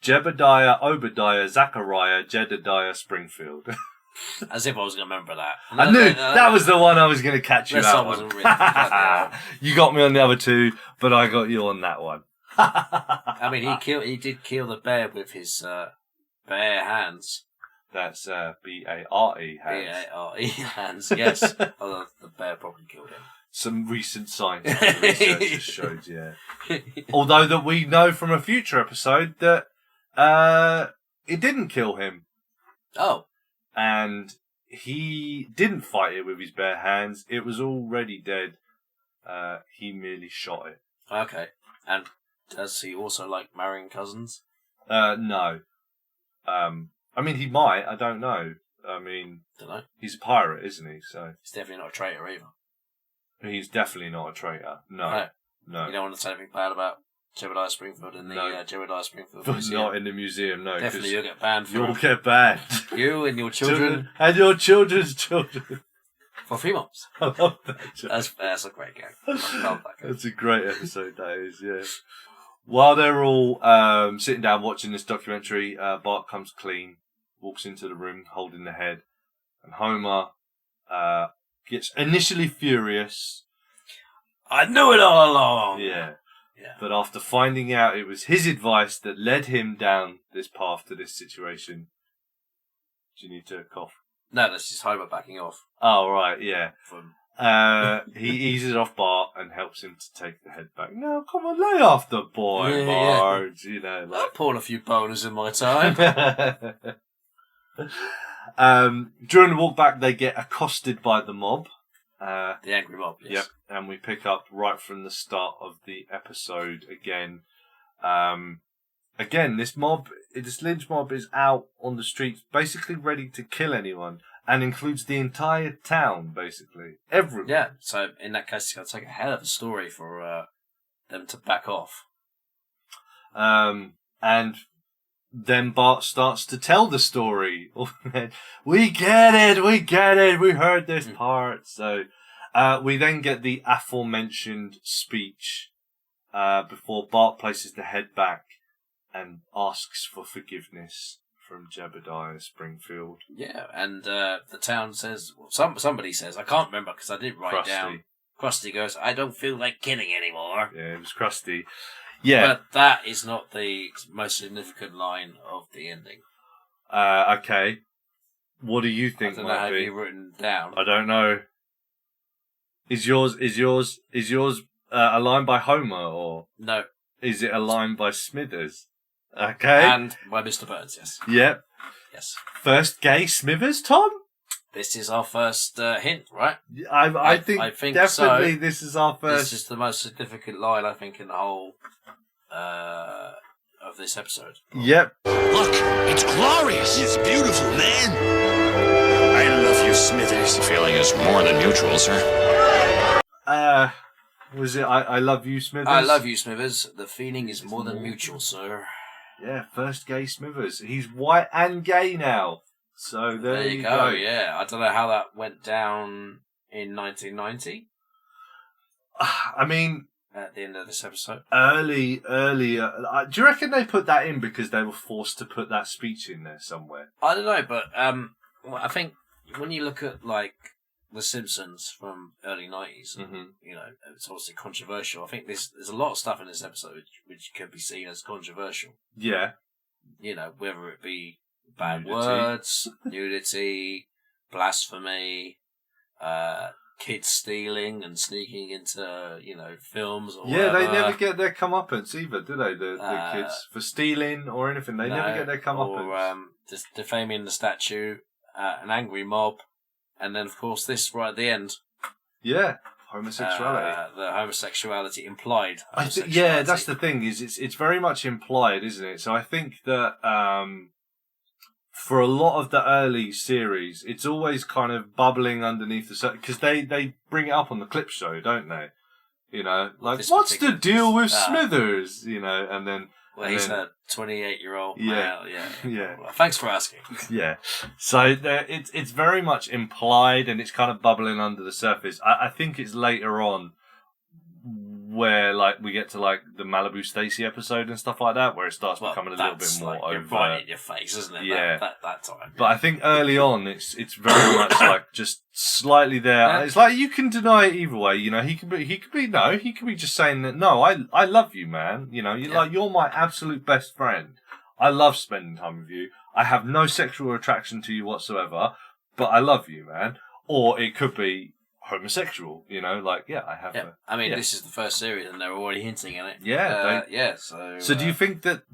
Jedediah, Obadiah, Zachariah, Jedediah Springfield. As if I was going to remember that. I knew that was the one I was going to catch you out on. You got me on the other two, but I got you on that one. I mean, he did kill the bear with his bare hands. That's B-A-R-E hands. B-A-R-E hands, yes. Although the bear probably killed him. Some recent scientific research has showed, yeah. Although that we know from a future episode that it didn't kill him. Oh. And he didn't fight it with his bare hands. It was already dead. He merely shot it. Okay. And does he also like marrying cousins? No. I mean, he might. I don't know. I mean, he's a pirate, isn't he? So he's definitely not a traitor either. He's definitely not a traitor. No. You don't want to say anything bad about Jedediah Springfield in the Jedediah Springfield Museum? Not in the museum, no. Definitely you'll get banned for You'll get banned. You and your children. And your children's children. For 3 months. I love that. That's a great game. I love that game. That's a great episode, that is, yeah. While they're all sitting down watching this documentary, Bart comes clean, walks into the room holding the head, and Homer gets initially furious. I knew it all along! Yeah. But after finding out it was his advice that led him down this path to this situation, Do you need to cough? No, that's just Homer backing off. Oh, right, yeah. From He eases off Bart and helps him to take the head back. No, come on, lay off the boy, Yeah, Bart. You know, I've pulled a few boners in my time. During the walk back, they get accosted by the mob. The angry mob, yes. Yep, and we pick up right from the start of the episode again. This lynch mob is out on the streets, basically ready to kill anyone, and includes the entire town, basically. Everyone. Yeah, so in that case, it's going to take a hell of a story for them to back off. And then Bart starts to tell the story. We get it, we heard this part. So we then get the aforementioned speech before Bart places the head back and asks for forgiveness from Jedediah Springfield. Yeah, and the town says, somebody says, I can't remember because I did write Krusty. down. Krusty goes, I don't feel like killing anymore. Yeah, it was Krusty. Yeah. But that is not the most significant line of the ending. Okay. What do you think I don't might know how be? you've written down. I don't know. Is yours a line by Homer, or No. is it a line by Smithers? Okay. And by Mr. Burns, yes. Yep. Yes. First gay Smithers, Tom? This is our first hint, right? I think definitely so. this is our first. This is the most significant line, I think, in the whole of this episode. Yep. Look, it's glorious. It's beautiful, man. I love you, Smithers. The feeling is more than mutual, sir. Was it I love you, Smithers? I love you, Smithers. The feeling is more than mutual, sir. Yeah, first gay Smithers. He's white and gay now. So there you go. Yeah, I don't know how that went down in 1990. I mean, at the end of this episode, earlier. Do you reckon they put that in because they were forced to put that speech in there somewhere? I don't know, but I think when you look at like The Simpsons from early 90s, you know, it's obviously controversial. I think there's a lot of stuff in this episode which could be seen as controversial. Yeah. You know, whether it be bad words, nudity, blasphemy, kids stealing and sneaking into, you know, films or whatever. They never get their comeuppance either, do they? The kids for stealing or anything, they never get their comeuppance. Or just defaming the statue, an angry mob, and then of course this right at the end. Yeah, homosexuality. The homosexuality implied. Yeah, that's the thing. Is it's very much implied, isn't it? So I think that for a lot of the early series, it's always kind of bubbling underneath the surface because they bring it up on the clip show, don't they? You know, like what's the deal with Smithers? You know, and then he's a 28-year-old male. Yeah. Well, thanks for asking. Yeah, so it's very much implied and it's kind of bubbling under the surface. I think it's later on where like we get to like the Malibu Stacy episode and stuff like that, where it starts becoming a little bit more like, overt. Right in your face, isn't it? Yeah, that time. But I think early on, it's very much like just slightly there. Yeah. It's like you can deny it either way. You know, he could be just saying that. No, I love you, man. You know, you're my absolute best friend. I love spending time with you. I have no sexual attraction to you whatsoever, but I love you, man. Or it could be homosexual, you know, like I have. Yeah. I mean, this is the first series, and they're already hinting at it. Yeah, So do you think that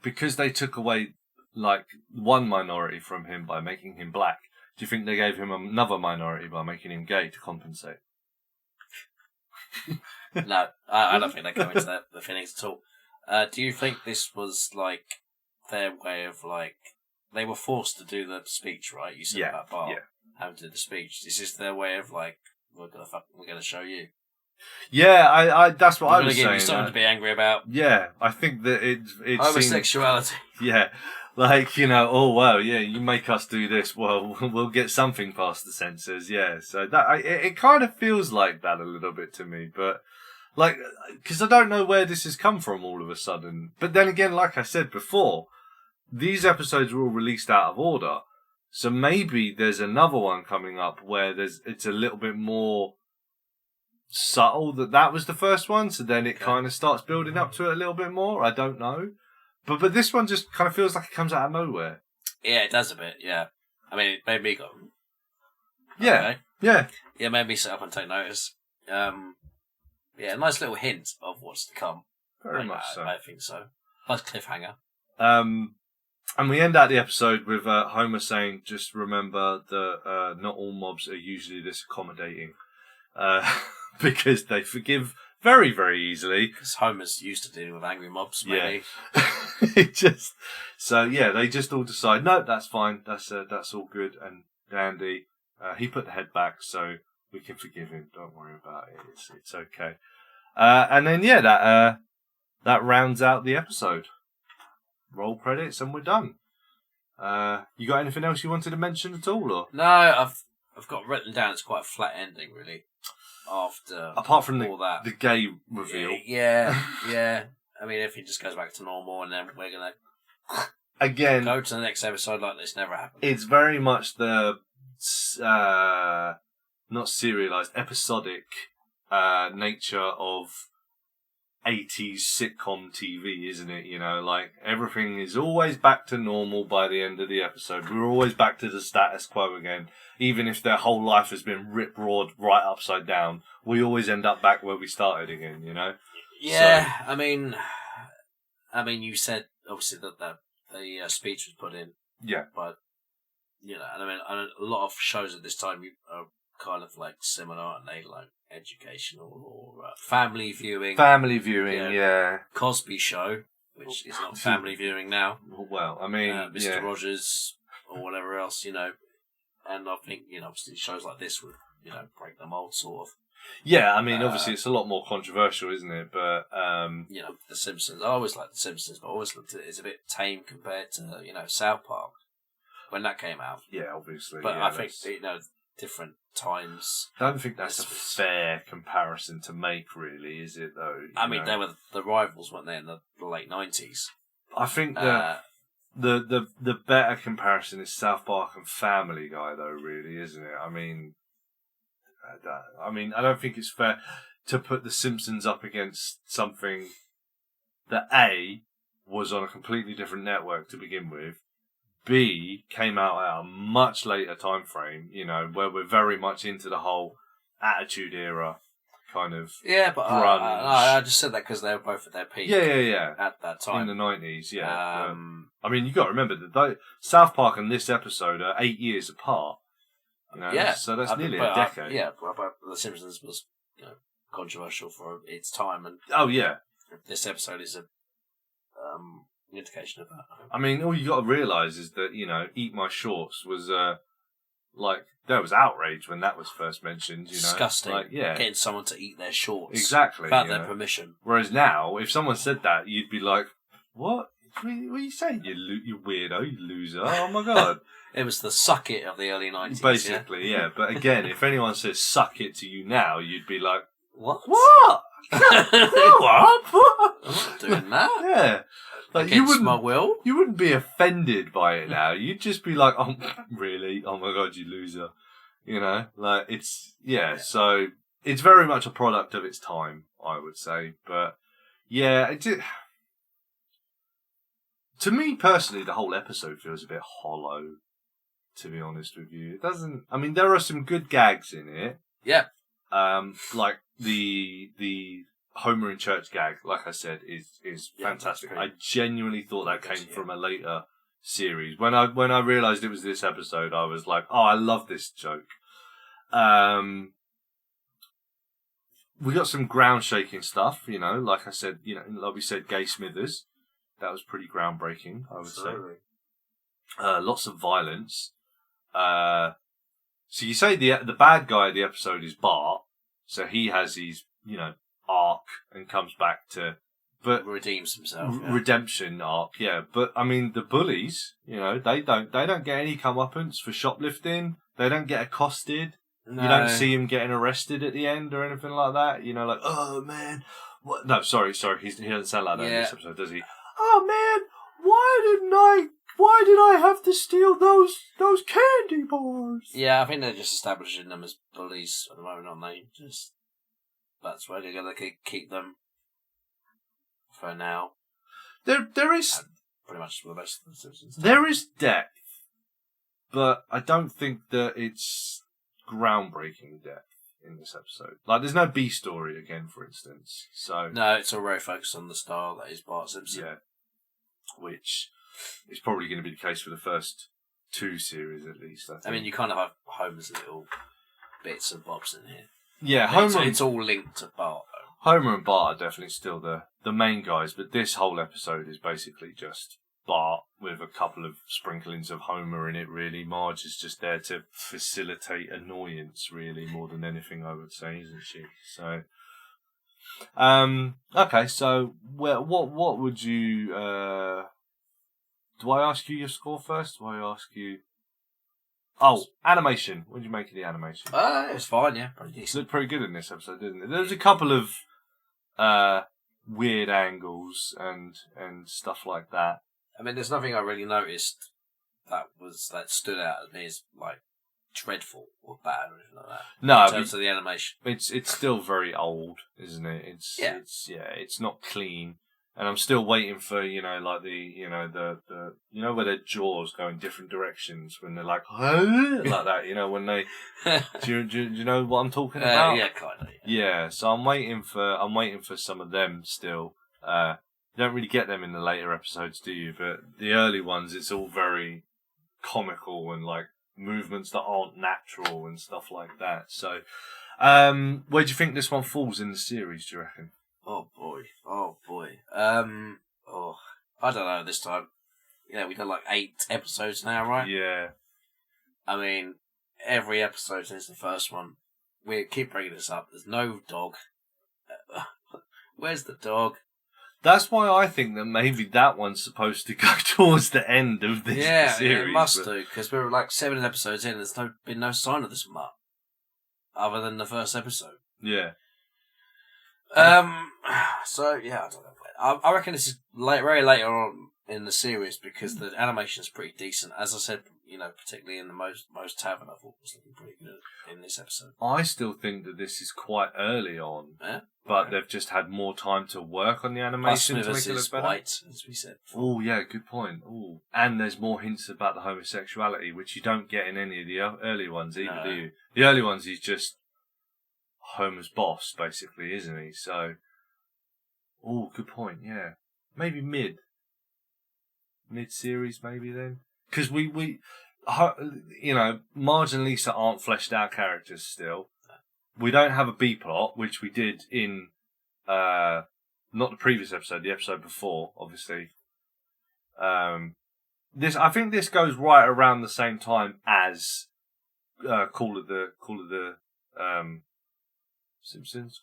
because they took away like one minority from him by making him black, do you think they gave him another minority by making him gay to compensate? No, I don't think they go into the feelings at all. Do you think this was like their way of like they were forced to do the speech, right? You said about Bart. Yeah. Having to do the speech. Is this their way of like we're gonna show you? Yeah, I that's what I was saying. We're something to be angry about. Yeah, I think that it's homosexuality. Yeah, like oh wow, yeah, you make us do this, well, we'll get something past the censors. Yeah, so that it kind of feels like that a little bit to me, but like because I don't know where this has come from all of a sudden. But then again, like I said before, these episodes were all released out of order. So maybe there's another one coming up where it's a little bit more subtle that was the first one. So then it kind of starts building up to it a little bit more. I don't know. But this one just kind of feels like it comes out of nowhere. Yeah, it does a bit, yeah. I mean, it made me go. Yeah, okay. Yeah, made me sit up and take notice. Yeah, a nice little hint of what's to come. Very much so. I think so. Nice cliffhanger. And we end out the episode with Homer saying, "Just remember that not all mobs are usually this accommodating, because they forgive very, very easily." Because Homer's used to dealing with angry mobs, maybe. Yeah. They just all decide, no, that's fine. That's all good and dandy. He put the head back, so we can forgive him. Don't worry about it. It's okay. And then that rounds out the episode. Roll credits and we're done. You got anything else you wanted to mention at all, or? No, I've got written down. It's quite a flat ending, really. Apart from all that, the gay reveal. Yeah. I mean, if he just goes back to normal, and then we're gonna again go to the next episode like this never happened. It's very much the not serialized, episodic nature of 80s sitcom TV, isn't it? You know, like everything is always back to normal by the end of the episode. We're always back to the status quo again. Even if their whole life has been rip-roared right upside down, we always end up back where we started again, you know? Yeah, so, I mean, you said obviously that the speech was put in. Yeah. But, you know, and I mean, a lot of shows at this time are kind of like similar, and they like educational or family viewing. Family viewing, yeah. Cosby Show, which is not family viewing now. Well, I mean, Mr. Rogers or whatever else, you know. And I think, you know, obviously shows like this would, you know, break the mold, sort of. Yeah, I mean, obviously it's a lot more controversial, isn't it? But, you know, The Simpsons, I always liked The Simpsons, but I always looked at it as a bit tame compared to, you know, South Park, when that came out. Yeah, obviously. But I think, you know, different times. I don't think that's a fair comparison to make, really, is it, though? I mean, they were the rivals, weren't they, in the late 90s? I think that the better comparison is South Park and Family Guy, though, really, isn't it? I mean, I don't think it's fair to put The Simpsons up against something that A, was on a completely different network to begin with, B, came out at a much later time frame, you know, where we're very much into the whole Attitude Era kind of but grunge. I just said that because they were both at their peak. Yeah. At that time. In the 90s, yeah. I mean, you got to remember that South Park and this episode are 8 years apart. You know? Yeah. So that's nearly a decade. But The Simpsons was, you know, controversial for its time. And this episode is a indication of that. I mean, all you got to realise is that, you know, Eat My Shorts was, there was outrage when that was first mentioned, you know. Disgusting. Like, yeah. Getting someone to eat their shorts. Exactly. Without their permission. Whereas now, if someone said that, you'd be like, what? What are you saying, you weirdo, you loser? Oh my God. It was the suck it of the early 90s. Basically, yeah. But again, if anyone says suck it to you now, you'd be like, what? What? Grow up! I'm not doing that. Yeah. Like, Against my will? You wouldn't be offended by it now. You'd just be like, oh, really? Oh my God, you loser. You know? Like, so it's very much a product of its time, I would say. But, yeah, to me personally, the whole episode feels a bit hollow, to be honest with you. It doesn't, I mean, there are some good gags in it. Yeah. Like the Homer in church gag, like I said, is fantastic. I genuinely thought that came from a later series. When I realised it was this episode, I was like, oh, I love this joke. We got some ground shaking stuff, you know, like I said, you know, like we said, Gay Smithers. That was pretty groundbreaking, I would say. Lots of violence. So you say the bad guy of the episode is Bart, so he has his, you know, arc and comes back to, but redeems himself. Redemption arc, yeah. But I mean, the bullies, you know, they don't get any comeuppance for shoplifting. They don't get accosted. No. You don't see him getting arrested at the end or anything like that. You know, like, oh man, what? No, sorry, he doesn't sound like that in this episode, does he? Oh man, why did I have to steal those candy bars? Yeah, I think they're just establishing them as bullies at the moment, aren't they? That's where they're going to keep them for now. There is pretty much for the rest of the Simpsons. There is depth, but I don't think that it's groundbreaking depth in this episode. Like, there's no B story again, for instance. So no, it's all very focused on the star that is Bart Simpson. Yeah, which is probably going to be the case for the first 2 series at least. I think. You kind of have Homer's little bits and bobs in here. Yeah, Homer. It's all linked to Bart. Homer and Bart are definitely still the main guys, but this whole episode is basically just Bart with a couple of sprinklings of Homer in it, really. Marge is just there to facilitate annoyance, really, more than anything, I would say, isn't she? So, okay, so what would you... do I ask you your score first? Do I ask you... Oh, animation. What did you make of the animation? It was fine, yeah. Pretty decent. It looked pretty good in this episode, didn't it? There was a couple of weird angles and stuff like that. There's nothing I really noticed that stood out as me as like dreadful or bad or anything like that. No, in terms of the animation, it's still very old, isn't it? It's not clean, and I'm still waiting for like the where their jaws go in different directions when they're like like that. When they do you know what I'm talking about? Yeah, kind of. Yeah, so I'm waiting for some of them still. You don't really get them in the later episodes, do you? But the early ones, it's all very comical and like movements that aren't natural and stuff like that. So, where do you think this one falls in the series, do you reckon? Oh boy. I don't know this time. We've done like 8 episodes now, right? Yeah. Every episode since the first one, we keep bringing this up. There's no dog. Where's the dog? That's why I think that maybe that one's supposed to go towards the end of this series. Yeah, it must do, because we're like 7 episodes in, there's been no sign of this mutt, other than the first episode. Yeah. So, yeah, I don't know. I reckon this is very later on in the series, because the animation is pretty decent. As I said, particularly in the most Tavern, I thought was looking pretty good in this episode. I still think that this is quite early on. Yeah? But they've just had more time to work on the animation to make it look better. White, as we said. Oh, yeah, good point. Ooh. And there's more hints about the homosexuality, which you don't get in any of the early ones either, do you? The early ones, he's just Homer's boss, basically, isn't he? So, oh, good point, yeah. Maybe mid-series, maybe then? Because Marge and Lisa aren't fleshed out characters still. We don't have a B plot, which we did in not the previous episode, the episode before, obviously. I think this goes right around the same time as Call of the Simpsons,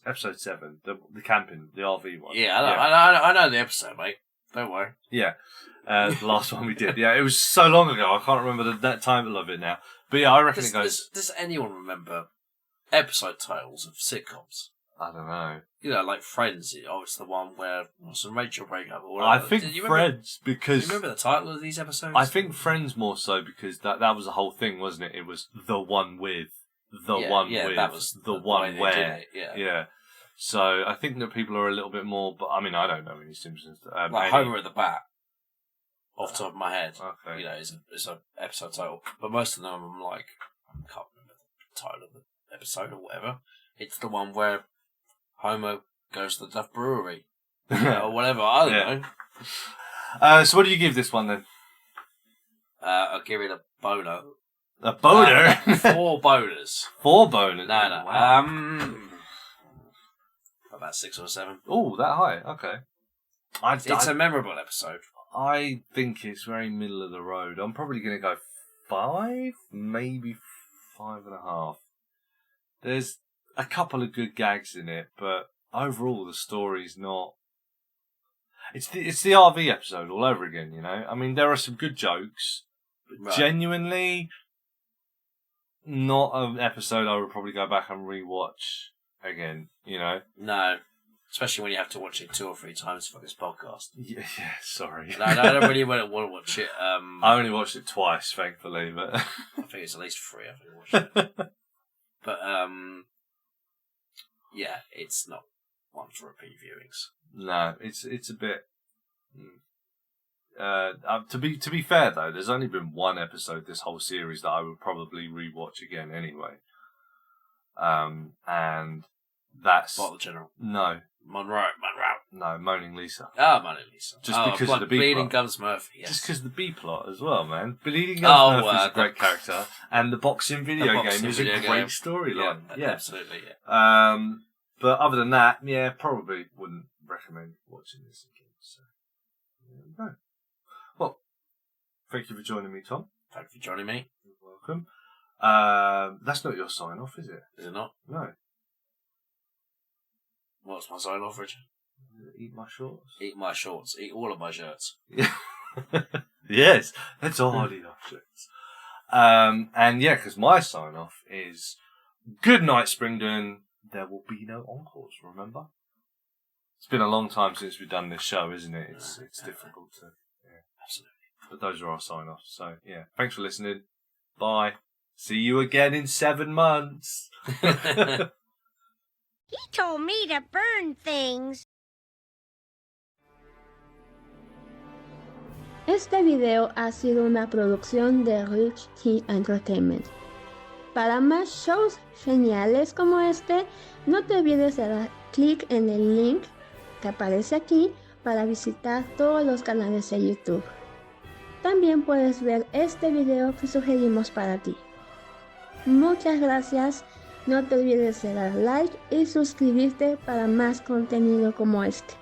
episode 7, the camping, the RV one. Yeah, I know the episode, mate. Don't worry. Yeah, the last one we did. Yeah, it was so long ago, I can't remember that title of it now. But yeah, I reckon it goes. Does anyone remember episode titles of sitcoms? I don't know. Like Friends. It's the one where Ross and Rachel break up. Or I think Friends, because... Do you remember the title of these episodes? I think Friends more so, because that was the whole thing, wasn't it? It was the one with, that was the one where. Yeah. So I think that people are a little bit more... But I don't know any Simpsons. Like Homer at the Bat, off the top of my head. Okay. It's an episode title. But most of them, I'm like, I can't remember the title of the episode or whatever. It's the one where Homer goes to the Duff Brewery. Or whatever, I don't know. So what do you give this one then? I'll give it a boner. A boner? 4 boners. 4 boners? No. Wow. About 6 or 7. Oh, that high? Okay. It's a memorable episode. I think it's very middle of the road. I'm probably going to go 5, maybe 5.5. There's a couple of good gags in it, but overall the story's not... It's the RV episode all over again, there are some good jokes, but genuinely not an episode I would probably go back and rewatch again, No. Especially when you have to watch it 2 or 3 times for this podcast. Yeah, sorry. No, I don't really want to watch it. I only watched it twice, thankfully, but... I think it's at least 3 I've watched it. But, yeah, it's not one for repeat viewings. No, it's a bit... To be fair though, there's only been one episode this whole series that I would probably rewatch again anyway. And that's Bart the General. No. Monroe. No, Moaning Lisa. Moaning Lisa. Just because of the B Bleeding plot. Gums Murphy. Yes. Just because of the B plot as well, man. Bleeding Gums Murphy's a great character, and the boxing video game is a great storyline. Yeah, absolutely. Yeah. But other than that, yeah, probably wouldn't recommend watching this again. So, there we go. Well, thank you for joining me, Tom. Thank you for joining me. You're welcome. That's not your sign off, is it? Is it not? No. What's my sign off, Richard? Eat my shorts. Eat my shorts. Eat all of my shirts. Yes, that's all enough shirts. And yeah, because my sign off is good night, Springdon. There will be no encores, remember? It's been a long time since we've done this show, isn't it? It's difficult to... Yeah. Absolutely. But those are our sign-offs. So, yeah. Thanks for listening. Bye. See you again in 7 months. He told me to burn things. Este video ha sido una producción de Rich T Entertainment. Para más shows geniales como este, no te olvides de dar clic en el link que aparece aquí para visitar todos los canales de YouTube. También puedes ver este video que sugerimos para ti. Muchas gracias, no te olvides de dar like y suscribirte para más contenido como este.